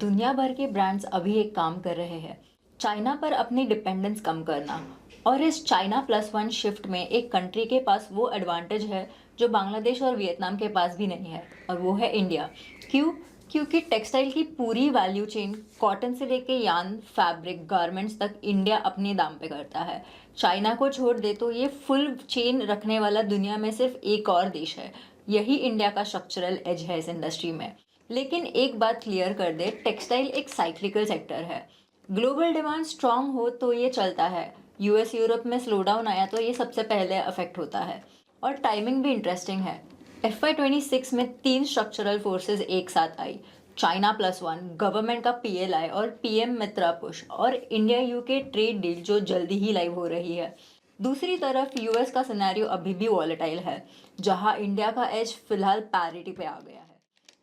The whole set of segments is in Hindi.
दुनिया भर के ब्रांड्स अभी एक काम कर रहे हैं, चाइना पर अपनी डिपेंडेंस कम करना। और इस चाइना प्लस वन शिफ्ट में एक कंट्री के पास वो एडवांटेज है जो बांग्लादेश और वियतनाम के पास भी नहीं है, और वो है इंडिया। क्यों? क्योंकि टेक्सटाइल की पूरी वैल्यू चेन, कॉटन से लेके यान, फैब्रिक, गारमेंट्स तक इंडिया अपने दाम पे करता है। चाइना को छोड़ दे तो ये फुल चेन रखने वाला दुनिया में सिर्फ एक और देश है। यही इंडिया का स्ट्रक्चरल एज है इस इंडस्ट्री में। लेकिन एक बात क्लियर कर दे, टेक्सटाइल एक साइक्लिकल सेक्टर है। ग्लोबल डिमांड स्ट्रांग हो तो ये चलता है, यूएस यूरोप में स्लो डाउन आया तो ये सबसे पहले अफेक्ट होता है। और टाइमिंग भी इंटरेस्टिंग है। FY26 में तीन स्ट्रक्चरल फोर्सेस एक साथ आई, चाइना प्लस वन, गवर्नमेंट का PLI और PM मित्रा पुश, और इंडिया यूके ट्रेड डील जो जल्दी ही लाइव हो रही है। दूसरी तरफ यूएस का सिनेरियो अभी भी वॉलेटाइल है, जहां इंडिया का एज फिलहाल पैरिटी पे आ गया है।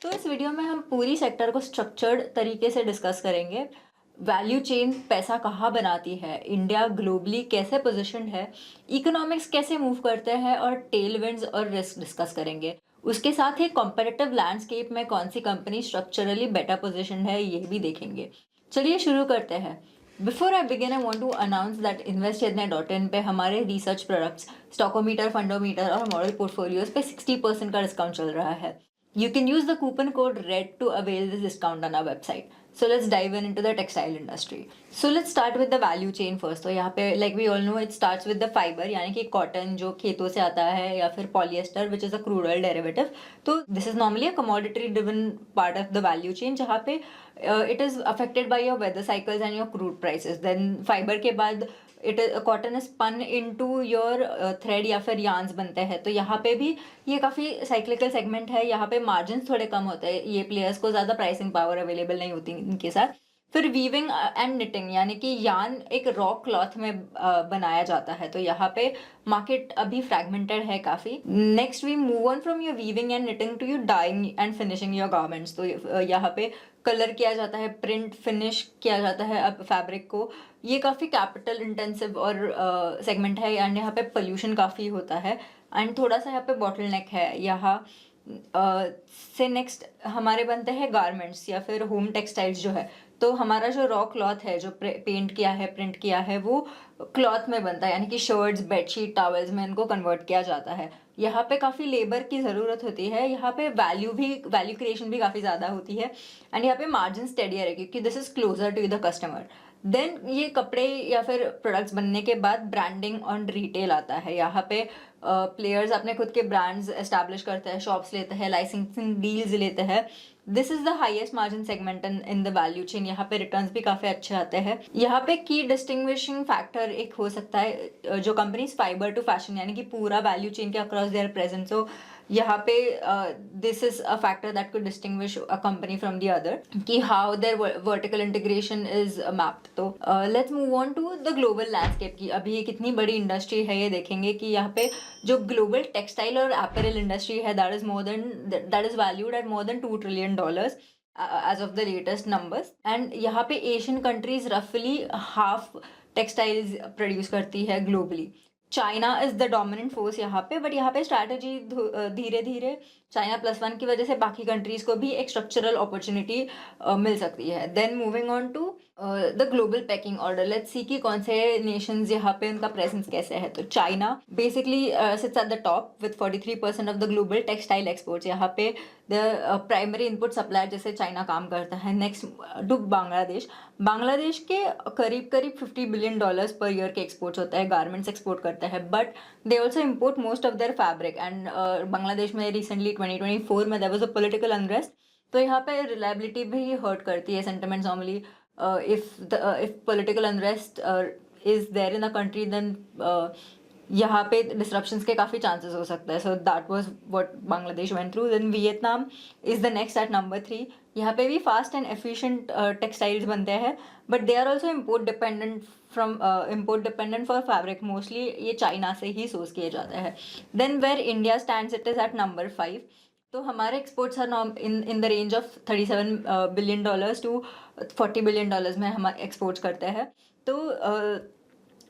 तो इस वीडियो में हम पूरी सेक्टर को स्ट्रक्चर्ड तरीके से डिस्कस करेंगे। वैल्यू चेन पैसा कहाँ बनाती है, इंडिया ग्लोबली कैसे पोजीशंड है, इकोनॉमिक्स कैसे मूव करते हैं, और टेल विंड्स और रिस्क डिस्कस करेंगे। उसके साथ ही कॉम्पिटिटिव लैंडस्केप में कौन सी कंपनी स्ट्रक्चरली बेटर पोजीशन है ये भी देखेंगे। चलिए शुरू करते हैं। Before I begin I want to announce that इन्वेस्टचेन्नई.in पे हमारे रिसर्च प्रोडक्ट्स, स्टॉकोमीटर, फंडोमीटर और मॉडल पोर्टफोलियोज पे 60% का डिस्काउंट चल रहा है। You can use the coupon code RED to avail this discount on our website. So let's dive into the textile industry. So let's start with the value chain first. तो यहाँ पे like we all know it starts with the fiber, यानी कि cotton जो खेतों से आता है, या फिर polyester which is a crude oil derivative. तो this is normally a commodity driven part of the value chain, जहाँ पे it is affected by your weather cycles and your crude prices. Then fiber के बाद cotton is spun into your thread या फिर यार्न्स बनते हैं। तो यहाँ पे भी ये काफ़ी साइक्लिकल सेगमेंट है। यहाँ पे मार्जिन थोड़े कम होते हैं, ये प्लेयर्स को ज़्यादा प्राइसिंग पावर अवेलेबल नहीं होती इनके साथ। फिर वीविंग एंड निटिंग, यानी कि यार्न एक रॉ क्लॉथ में बनाया जाता है। तो यहाँ पे मार्केट अभी फ्रैगमेंटेड है काफ़ी। Next we move on from your weaving and knitting to your dyeing and finishing your garments. तो यहाँ पे कलर किया जाता है, प्रिंट फिनिश किया जाता है अब फैब्रिक को। ये काफ़ी कैपिटल इंटेंसिव और सेगमेंट है, एंड यहाँ पे पोल्यूशन काफ़ी होता है, एंड थोड़ा सा यहाँ पे बॉटल नेक है यहाँ से। नेक्स्ट हमारे बनते हैं गारमेंट्स या फिर होम टेक्सटाइल्स जो है। तो हमारा जो रॉ क्लॉथ है, जो पेंट किया है, प्रिंट किया है, वो क्लॉथ में बनता है, यानी कि शर्ट्स, बेडशीट, टॉवल्स में इनको कन्वर्ट किया जाता है। यहाँ पे काफ़ी लेबर की ज़रूरत होती है, यहाँ पे वैल्यू क्रिएशन भी काफ़ी ज़्यादा होती है, एंड यहाँ पे मार्जिन स्टेडियर है क्योंकि this is closer to the customer. Then ये कपड़े या फिर प्रोडक्ट्स बनने के बाद ब्रांडिंग ऑन रिटेल आता है। यहाँ पे प्लेयर्स अपने खुद के ब्रांड्स एस्टैब्लिश करते हैं, शॉप्स लेते हैं, लाइसेंसिंग डील्स लेते हैं। This is the highest margin segment in the value chain. यहाँ पे रिटर्न्स भी काफ़ी अच्छे आते हैं। यहाँ पे की डिस्टिंग्विशिंग फैक्टर एक हो सकता है जो कंपनीज फाइबर टू फैशन, यानी कि पूरा वैल्यू चेन के अक्रॉस देयर प्रेजेंस हो। यहाँ पे this is a factor that could distinguish a company from the other, कि how their vertical integration is mapped. तो let's move on to the global landscape की अभी ये कितनी बड़ी इंडस्ट्री है ये देखेंगे। कि यहाँ पे जो ग्लोबल टेक्सटाइल और अपैरल इंडस्ट्री है, that is valued at more than $2 trillion as of the latest numbers। And यहाँ पे एशियन कंट्रीज रफली हाफ टेक्सटाइल्स प्रोड्यूस करती है globally. China is the dominant force यहाँ पे, बट यहाँ पे स्ट्रैटेजी धीरे धीरे चाइना प्लस वन की वजह से बाकी कंट्रीज को भी एक स्ट्रक्चरल अपॉर्चुनिटी मिल सकती है। Then moving on to the global packing order, let's see कि कौन से नेशंस यहाँ पे उनका प्रेजेंस कैसे है। तो China basically seats at the top with 43% of the global textile exports. यहाँ पे द प्राइमरी इनपुट सप्लायर जैसे चाइना काम करता है। Next to Bangladesh. बांग्लादेश के करीब करीब $50 billion पर ईयर के एक्सपोर्ट्स होता है, गारमेंट्स एक्सपोर्ट करता है, but they also import most of their fabric. And Bangladesh में रिसेंटली 2024 में there was a political unrest, तो यहाँ पे रिलायबिलिटी भी हर्ट करती है, sentiment normally. if political unrest is there in the country, then यहाँ पे डिसरप्शंस के काफ़ी चांसेस हो सकता है। So that was what Bangladesh went through. Then Vietnam is the next at number 3। यहाँ पे भी फास्ट एंड एफिशिएंट टेक्सटाइल्स बनते हैं, but they are also import dependent for fabric. Mostly ये चाइना से ही सोर्स किए जाते हैं। Then where India stands, it is at number 5। तो हमारे exports are in the range of $37 billion to $40 billion में हम एक्सपोर्ट्स करते हैं। तो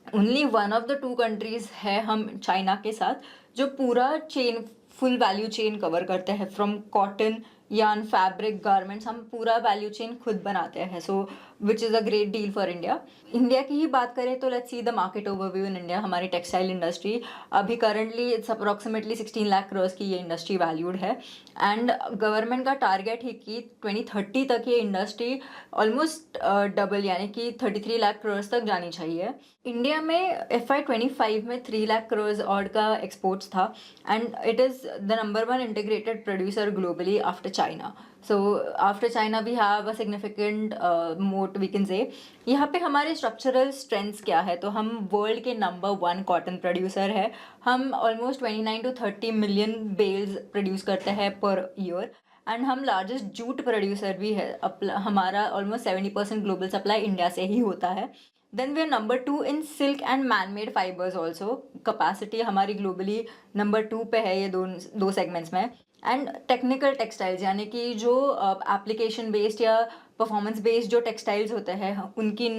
only one of the two countries है हम चाइना के साथ जो पूरा chain, full value chain cover करते हैं, from cotton, yarn, fabric, garments, हम पूरा वैल्यू चेन खुद बनाते हैं, so which is a great deal for India. India की ही बात करें तो let's see the market overview in India. हमारी टेक्सटाइल इंडस्ट्री अभी currently it's approximately 16 lakh crore की ये इंडस्ट्री वैल्यूड है, एंड गवर्नमेंट का टारगेट है कि 2030 तक ये इंडस्ट्री ऑलमोस्ट डबल यानी कि 33 लाख करोड़ तक जानी चाहिए। इंडिया में FY25 में 3 लाख करोड़ ऑड का एक्सपोर्ट्स था, and it is the number one integrated producer globally after China. So after China we have a significant moat we can say. यहाँ पे हमारे स्ट्रक्चरल स्ट्रेंथ्स क्या है, तो हम वर्ल्ड के नंबर वन कॉटन प्रोड्यूसर है। हम almost 29 to 30 million bales produce करते हैं पर ईयर, एंड हम लार्जेस्ट जूट प्रोड्यूसर भी है। हमारा ऑलमोस्ट 70% ग्लोबल सप्लाई इंडिया से ही होता है। Then we are number two in silk and manmade fibres also. Capacity हमारी ग्लोबली नंबर टू पे है ये दो सेगमेंट्स में। एंड टेक्निकल टेक्सटाइल्स यानी कि जो एप्लीकेशन बेस्ड या परफॉर्मेंस बेस्ड जो टेक्सटाइल्स होते हैं उनकी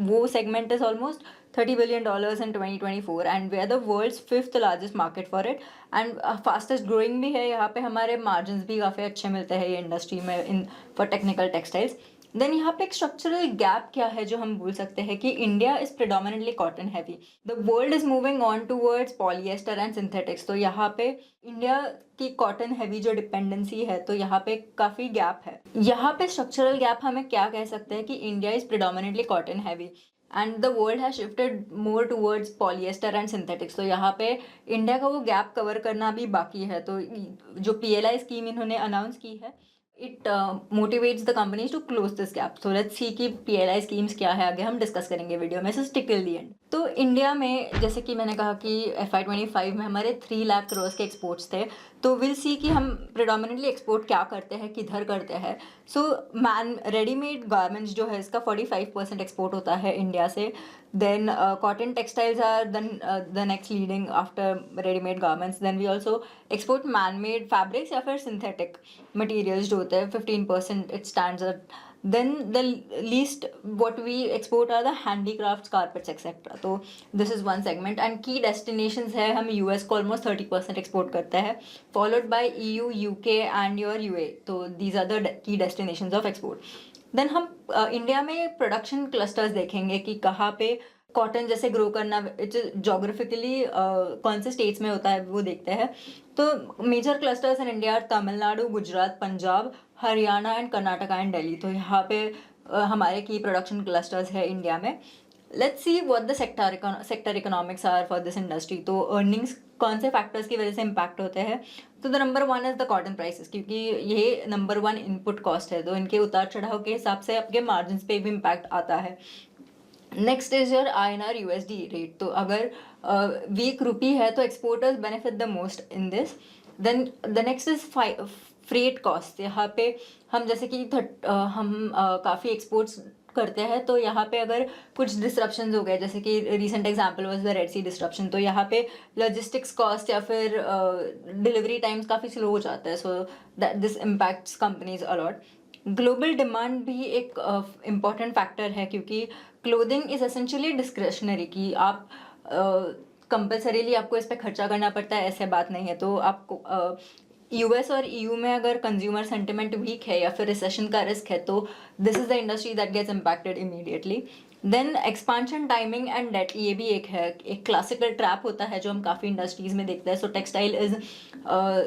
वो segment is almost $30 billion in 2024, and we are the world's fifth largest market for it, and fastest growing भी है। यहाँ पे हमारे मार्जिन भी काफ़ी अच्छे मिलते हैं ये इंडस्ट्री में in for technical textiles. Then यहाँ पे एक स्ट्रक्चरल गैप क्या है जो हम बोल सकते हैं कि India is predominantly cotton heavy, the world is moving on towards polyester and synthetics. तो यहाँ पे इंडिया की कॉटन हैवी जो डिपेंडेंसी है तो यहाँ पे काफ़ी गैप है। यहाँ पे स्ट्रक्चरल गैप हमें क्या कह सकते हैं कि India is predominantly cotton heavy and the world has shifted more towards polyester and synthetics. तो यहाँ पे इंडिया का वो गैप कवर करना भी बाकी है। तो जो PLI स्कीम इन्होंने अनाउंस की है, it motivates the companies to close this gap. So let's see कि PLI स्कीम्स क्या है, आगे हम डिस्कस करेंगे वीडियो में, सो स्टिक टिल द एंड। तो इंडिया में जैसे कि मैंने कहा कि FY25 में हमारे 3 लाख करोड़ के एक्सपोर्ट्स थे, तो विल सी कि हम प्रिडोमिनेंटली एक्सपोर्ट क्या करते हैं, किधर करते हैं। सो रेडीमेड गारमेंट्स जो है इसका 45% एक्सपोर्ट होता है इंडिया से। Then cotton textiles are the next leading after readymade garments. Then we also export manmade fabrics या फिर सिंथेटिक मटेरियल्स जो होते हैं, 15% it stands at. then the least what we export are the handicrafts, carpets etc. तो this is one segment, and key destinations है, हम US को almost 30% export करते हैं, followed by EU, UK and your UA। तो these are the key destinations of export। Then हम इंडिया में प्रोडक्शन क्लस्टर्स देखेंगे कि कहाँ पे कॉटन जैसे ग्रो करना, जोग्राफिकली कौन से स्टेट्स में होता है वो देखते हैं। तो major clusters in India Tamil Nadu, Gujarat, Punjab, Haryana and Karnataka and Delhi. तो यहाँ पे हमारे की प्रोडक्शन क्लस्टर्स है इंडिया में। Let's see what the sector economics are for this industry. तो अर्निंग्स कौन से फैक्टर्स की वजह से इम्पैक्ट होते हैं, तो the number one is the cotton prices, क्योंकि ये नंबर वन इनपुट कॉस्ट है, तो इनके उतार चढ़ाव के हिसाब से आपके मार्जिन पे भी इम्पैक्ट आता है। Next is your INR USD rate. तो अगर वीक रुपी है तो exporters benefit the most in this. Then the next is freight cost. यहाँ पे हम जैसे कि हम काफ़ी एक्सपोर्ट्स करते हैं, तो यहाँ पे अगर कुछ डिसरप्शंस हो गए, जैसे कि recent example was the Red Sea disruption, तो यहाँ पे लॉजिस्टिक्स कॉस्ट या फिर डिलीवरी टाइम्स काफ़ी स्लो हो जाता है, so that this impacts companies a lot. Global demand भी एक इम्पॉर्टेंट फैक्टर है, क्योंकि क्लोथिंग इज एसेंशियली डिस्क्रिशनरी, कि आप कंपल्सरीली आपको इस पर खर्चा करना पड़ता है ऐसे बात नहीं है। तो आपको US और EU में अगर कंज्यूमर सेंटिमेंट वीक है या फिर रिसेशन का रिस्क है, तो this is the industry that gets impacted immediately. Then expansion timing and debt, ये भी एक है, एक क्लासिकल ट्रैप होता है जो हम काफ़ी इंडस्ट्रीज़ में देखते हैं। So textile is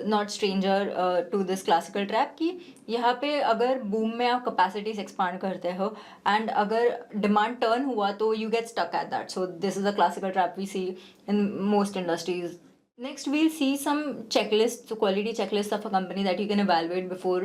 not stranger to this classical trap, कि यहाँ पे अगर बूम में आप कैपेसिटीज एक्सपांड करते हो एंड अगर डिमांड टर्न हुआ तो you get stuck at that. So this is a classical trap we see in most industries. Next, we'll see some checklists, so quality checklists of a company that you can evaluate before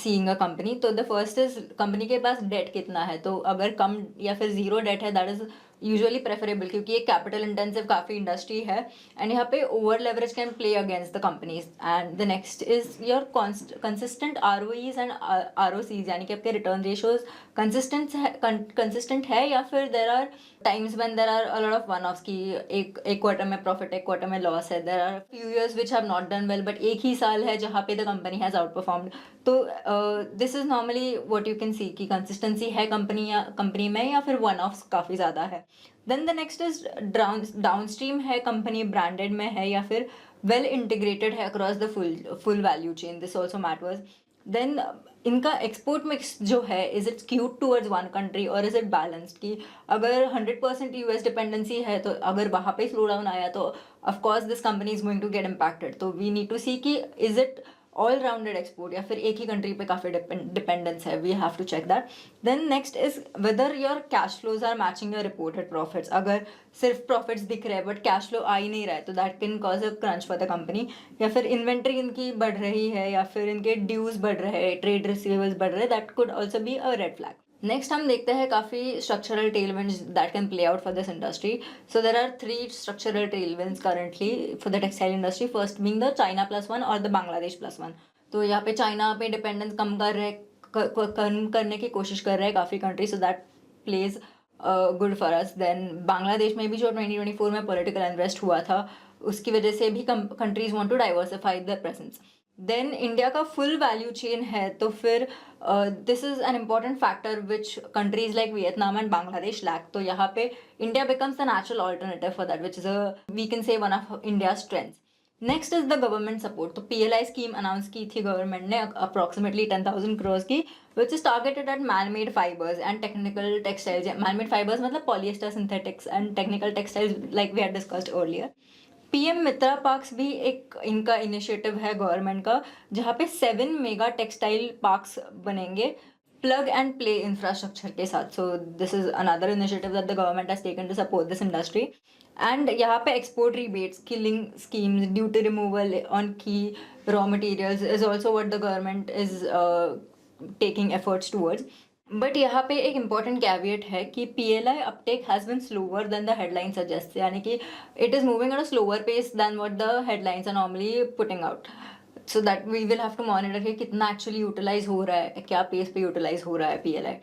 seeing a company. तो the first is company के पास debt कितना है, तो अगर कम या फिर zero debt है, that is यूजुअली प्रेफरेबल, क्योंकि ये कैपिटल इंटेंसिव काफ़ी इंडस्ट्री है एंड यहाँ पे over leverage can play against the companies. And the next is your consistent ROEs and ROCs, यानी कि आपके रिटर्न रेशियोज कंसिस्टेंट है या फिर there are times when there are a lot of one offs, की एक क्वार्टर में प्रॉफिट, एक क्वार्टर में लॉस है। There are few years which have not done well, but एक ही साल है जहाँ पे the company has outperformed. तो this is normally what you can see कि कंसिस्टेंसी है कंपनी में या फिर वन ऑफ्स काफ़ी ज़्यादा है। Then the next is downstream है कंपनी, ब्रांडेड में है या फिर वेल इंटीग्रेटेड है across the full value chain, this also matters. Then इनका एक्सपोर्ट मिक्स जो है, is it skewed towards one country और इज इट बैलेंस्ड, कि अगर 100% यूएस डिपेंडेंसी है तो अगर वहाँ पे स्लो डाउन आया तो of course this company is going to get impacted. तो वी नीड टू सी कि is it all rounded export या फिर एक ही कंट्री पे काफ़ी डिपेंडेंस है. We have to check that. Then next is whether your cash flows are matching your reported profits. अगर सिर्फ प्रॉफिट्स दिख रहे हैं बट कैश फ्लो आ ही नहीं रहा है तो that can cause a crunch for the company. या फिर इन्वेंट्री इनकी बढ़ रही है या फिर इनके ड्यूज बढ़ रहे हैं, ट्रेड रिसीवेबल्स बढ़ रहे हैं, that could also be a red flag. Next हम देखते हैं काफ़ी structural tailwinds that can play out for this industry. So there are 3 structural tailwinds currently for the textile industry. First being the China +1 और द बांग्लादेश +1. तो यहाँ पे चाइना पे डिपेंडेंस कम कर रहे कम करने की कोशिश कर रहे हैं काफ़ी country, so that plays good for us. Then Bangladesh में भी जो 2024 में पॉलिटिकल अनरेस्ट हुआ था उसकी वजह से भी countries want to diversify their presence. Then India का फुल वैल्यू चेन है तो फिर this is an important factor which countries like Vietnam and Bangladesh lack. तो यहाँ पे India becomes the natural alternative for that which is we can say one of India strengths. Next is the government support. तो PLI स्कीम अनाउंस की थी गवर्नमेंट ने अप्रॉक्सीमेटली 10,000 crores की, which is targeted eight man made fibres and technical textiles. Man made fibres मतलब polyester, synthetics and technical textiles like we had discussed earlier. PM Mitra parks भी एक इनका इनिशिएटिव है गवर्नमेंट का, जहाँ पे 7 मेगा टेक्सटाइल पार्क्स बनेंगे प्लग एंड प्ले इंफ्रास्ट्रक्चर के साथ. So this is another initiative that the government has taken to support this industry. And यहाँ पे export rebates, skilling schemes, duty removal on key raw materials is also what the government is taking efforts towards. But यहाँ पे एक इम्पॉर्टेंट कैविएट है कि PLI uptake has been slower than the headline suggest, यानी कि it is moving at a slower pace than what the headlines are normally putting out. So that we will have to monitor कि कितना एक्चुअली यूटिलाइज हो रहा है, क्या पेस पे यूटिलाइज हो रहा है PLI.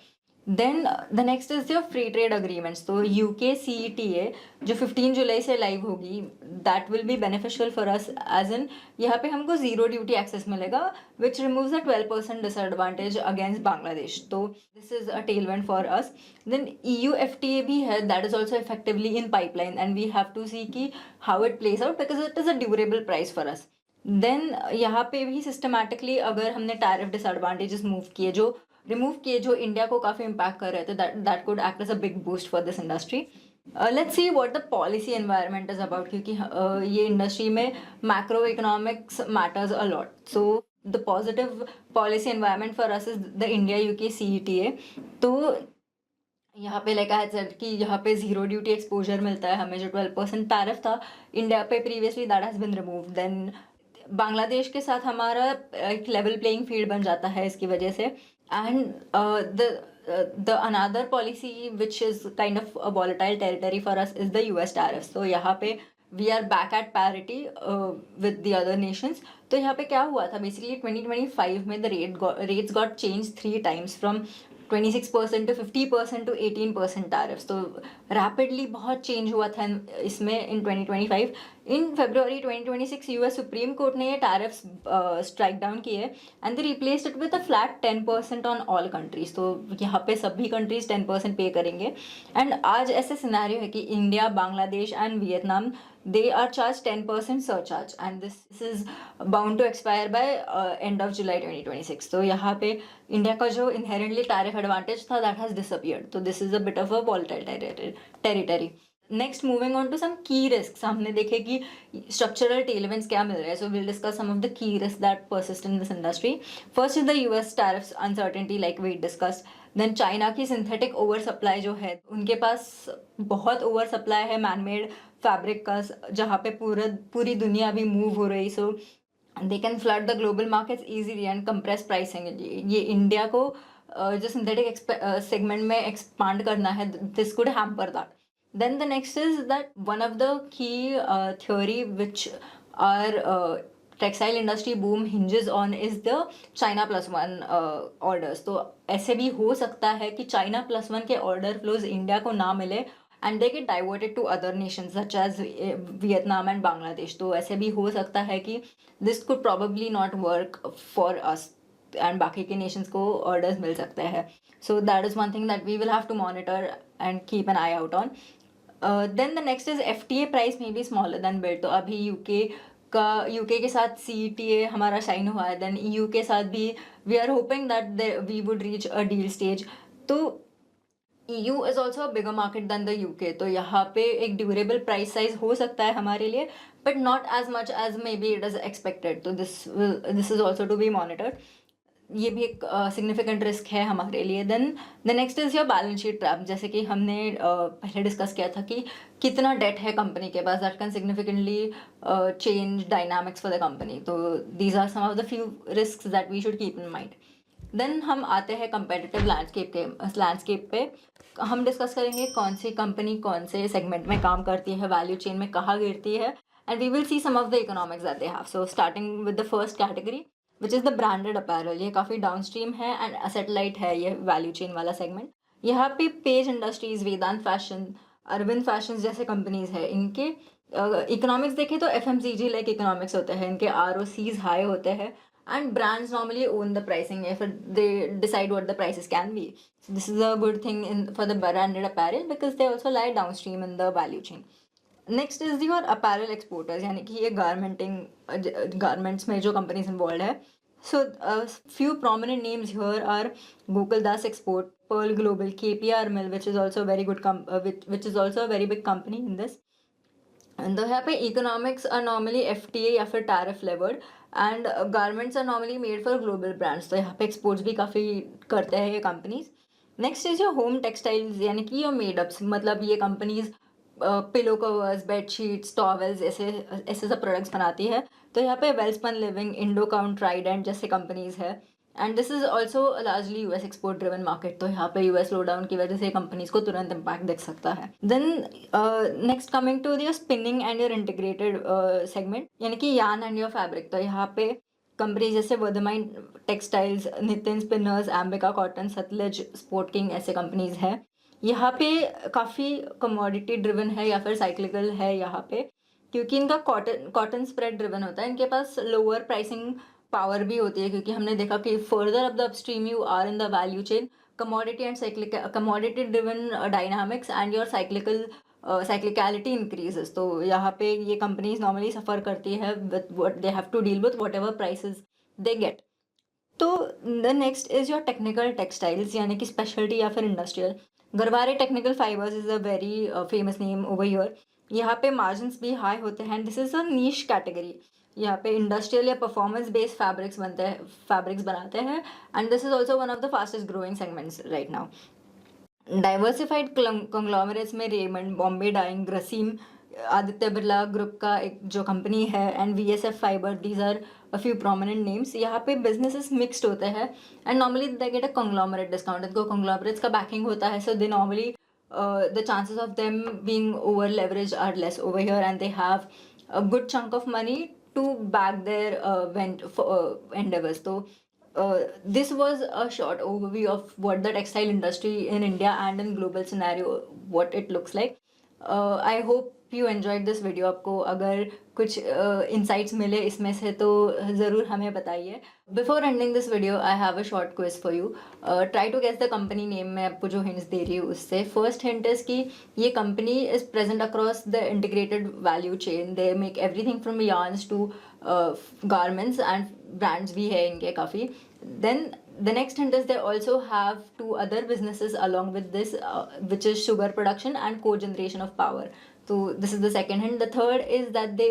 Then the next is your free trade agreements. तो UK CETA जो 15 जुलाई से लाइव होगी, that will be beneficial for us as in यहाँ पे हमको जीरो ड्यूटी एक्सेस मिलेगा which removes the 12% disadvantage against Bangladesh. तो this is a tailwind for us. Then EU FTA भी है, that is also effectively in pipeline and we have to see कि how it place out because it is a durable price for us. Then यहाँ पे भी सिस्टमैटिकली अगर हमने टैरिफ डिसएडवांटेजेस रिमूव किए जो इंडिया को काफ़ी इम्पैक्ट कर रहे थे, that could act as a big boost for this industry. Let's see what the policy environment is about, क्योंकि ये इंडस्ट्री में macro economics matters a lot. So the positive policy environment for us is the India UK CETA. तो यहाँ पे लाइक आई सेड कि यहाँ पे जीरो ड्यूटी एक्सपोजर मिलता है हमें. जो 12% टैरिफ था इंडिया पे previously, that has been removed. Then Bangladesh के साथ हमारा एक लेवल प्लेइंग फील्ड बन जाता है इसकी वजह से. And the another policy which is kind of a volatile territory for us is the US tariffs. तो यहाँ पे we are back at parity with the other nations. तो यहाँ पे क्या हुआ था बेसिकली 2025 में the rates got change 3 times from 26% to 50% to 18% tariffs. तो रैपिडली बहुत चेंज हुआ था इसमें in 2025. In February 2026 US supreme court ने ये टैरिफ्स स्ट्राइक डाउन किए and they replaced it with a flat 10% on all countries. तो यहाँ पे सभी कंट्रीज 10% पे करेंगे. एंड आज ऐसे सिनेरियो है कि India, Bangladesh and Vietnam they are charged 10% surcharge and this is bound to expire by end of July 2026. तो यहाँ पे इंडिया का जो inherently tariff advantage था that has disappeared. तो this is a bit of a volatile territory. Next moving on to some key risk. हमने देखे कि स्ट्रक्चरल टेलविंड्स क्या मिल रहे हैं. So will discuss some of the key risk that persist in this industry. First is the US tariffs uncertainty like we discussed. Then China की सिंथेटिक ओवर सप्लाई जो है, उनके पास बहुत ओवर सप्लाई है मैनमेड फैब्रिक का, जहाँ पे पूरी दुनिया भी मूव हो रही. So they can flood the global markets easily and compress pricing. ये इंडिया को जो सिंथेटिक सेगमेंट में एक्सपांड करना है, this could hamper that. Then the next is that one of the key theory which our textile industry boom hinges on is the China +1 orders. तो ऐसे भी हो सकता है कि China +1 के order flows इंडिया को ना मिले and they get diverted to other nations such as Vietnam and Bangladesh. तो ऐसे भी हो सकता है कि this could probably not work for us and बाकी के nations को orders मिल सकते हैं. So that is one thing that we will have to monitor and keep an eye out on. Then the next is FTA price may be smaller than build. तो अभी UK का यूके के साथ CETA हमारा साइन हुआ है, देन EU के साथ भी we are hoping that we would reach a deal stage. तो EU is also a bigger market than the UK, तो यहाँ पे एक ड्यूरेबल प्राइस साइज हो सकता है हमारे लिए, but not as much as may be it is expected. तो this is also to be monitored. ये भी एक सिग्निफिकेंट रिस्क है हमारे लिए। Then the next is your balance sheet trap. जैसे कि हमने पहले डिस्कस किया था कि कितना डेट है कंपनी के पास, that can significantly change dynamics for the company. तो these are some of the few risk that we should keep in mind. Then हम आते हैं कंपेटिटिव लैंडस्केप पे। हम डिस्कस करेंगे कौन सी कंपनी कौन से सेगमेंट में काम करती है, वैल्यू चेन में कहाँ गिरती है, and we will see some of the economics that they have. So starting with the first category which is the branded apparel. ये काफ़ी डाउनस्ट्रीम है एंड सेटेलाइट है ये वैल्यू चेन वाला सेगमेंट। यहाँ पे पेज इंडस्ट्रीज, वेदांत फैशन, अरविंद फैशन जैसे कंपनीज है। इनके इकोनॉमिक्स देखें तो FMCG लाइक इकोनॉमिक्स होते हैं, इनके ROCs हाई होते हैं, and brands normally own the pricing if they decide what the prices can be. So this is a good thing for the branded apparel because they also lie downstream in the value chain. Next is your apparel exporters, यानी कि ये garments में जो companies involved है. So few prominent names here are Gokuldas Export, Pearl Global, KPR Mill, which is also a very good which is also a very big company in this. तो यहाँ पे इकोनॉमिक्स आर नॉर्मली FTA या फिर tariff lowered, and garments are normally made for global brands. तो यहाँ पे एक्सपोर्ट्स भी काफ़ी करते हैं ये companies. Next is your home textiles, यानी कि योर मेडअप्स, मतलब ये companies pillow covers, bedsheets, towels ऐसे ऐसे सब प्रोडक्ट्स बनाती है। तो यहाँ पे वेलस्पन लिविंग, इंडोकाउंट, ट्राइडेंट जैसे कंपनीज है, and this is also largely US export driven market. तो यहाँ पे US स्लो डाउन की वजह से कंपनीज को तुरंत इम्पैक्ट दिख सकता है। Then next coming to your spinning and your integrated segment, यानी कि यार्न एंड योर फैब्रिक। तो यहाँ पे कंपनीज जैसे Vardhman textiles, Nitin spinners, Ambika cotton, Sutlej, sport king ऐसे कंपनीज है। यहाँ पे काफ़ी कमोडिटी ड्रिवन है या फिर साइक्लिकल है यहाँ पे, क्योंकि इनका कॉटन स्प्रेड ड्रिवन होता है। इनके पास लोअर प्राइसिंग पावर भी होती है, क्योंकि हमने देखा कि further up the upstream you are in the value chain, commodity driven dynamics and your cyclicality increases. तो यहाँ पे ये कंपनीज नॉर्मली सफ़र करती है with what they have to deal with whatever prices they get. तो the next is your technical textiles, यानी कि स्पेशलिटी या फिर industrial. Garware technical fibres is a very famous name over here. यहाँ पे मार्जिन्स भी हाई होते हैं, this is a niche category. यहाँ पे इंडस्ट्रियल या परफॉर्मेंस बेस्ड फैब्रिक्स बनाते हैं, and this is also one of the fastest growing segments right now. Diversified conglomerates में Raymond, Bombay dyeing, Grasim, Aditya Birla group का एक जो कंपनी है, and VSF fibre, these are a few prominent names. यहाँ पे बिजनेसेस मिक्स्ड होते हैं and normally they get a conglomerate discount. इनको कंग्लोमरेट्स का बैकिंग होता है, so they normally the chances of them being over leveraged are less over here, and they have a good chunk of money to back their endeavors. So this was a short overview of what the textile industry in India and in global scenario what it looks like. I hope you enjoyed this video. आपको अगर कुछ insights मिले इसमें से तो ज़रूर हमें बताइए। Before ending this video, I have a short quiz for you. Try to guess the company name. मैं आपको जो hints दे रही हूँ उससे। First hint is कि ये company is present across the integrated value chain. They make everything from yarns to garments, and brands भी है इनके काफ़ी। Then the next hint is they also have two other businesses along with this, which is sugar production and co-generation of power. So this is the second hint. The third is that they,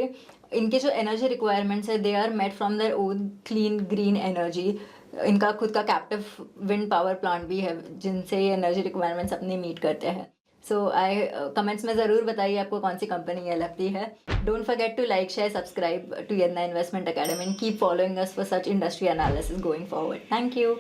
इनके जो energy requirements है, they are met from their own clean green energy. इनका खुद का captive wind power plant भी है जिनसे ये energy requirements अपने meet करते हैं। So comments में ज़रूर बताइए आपको कौन सी कंपनी ये लगती है। Don't forget to like, share, subscribe to Yadna Investment Academy and keep following us for such industry analysis going forward. Thank you.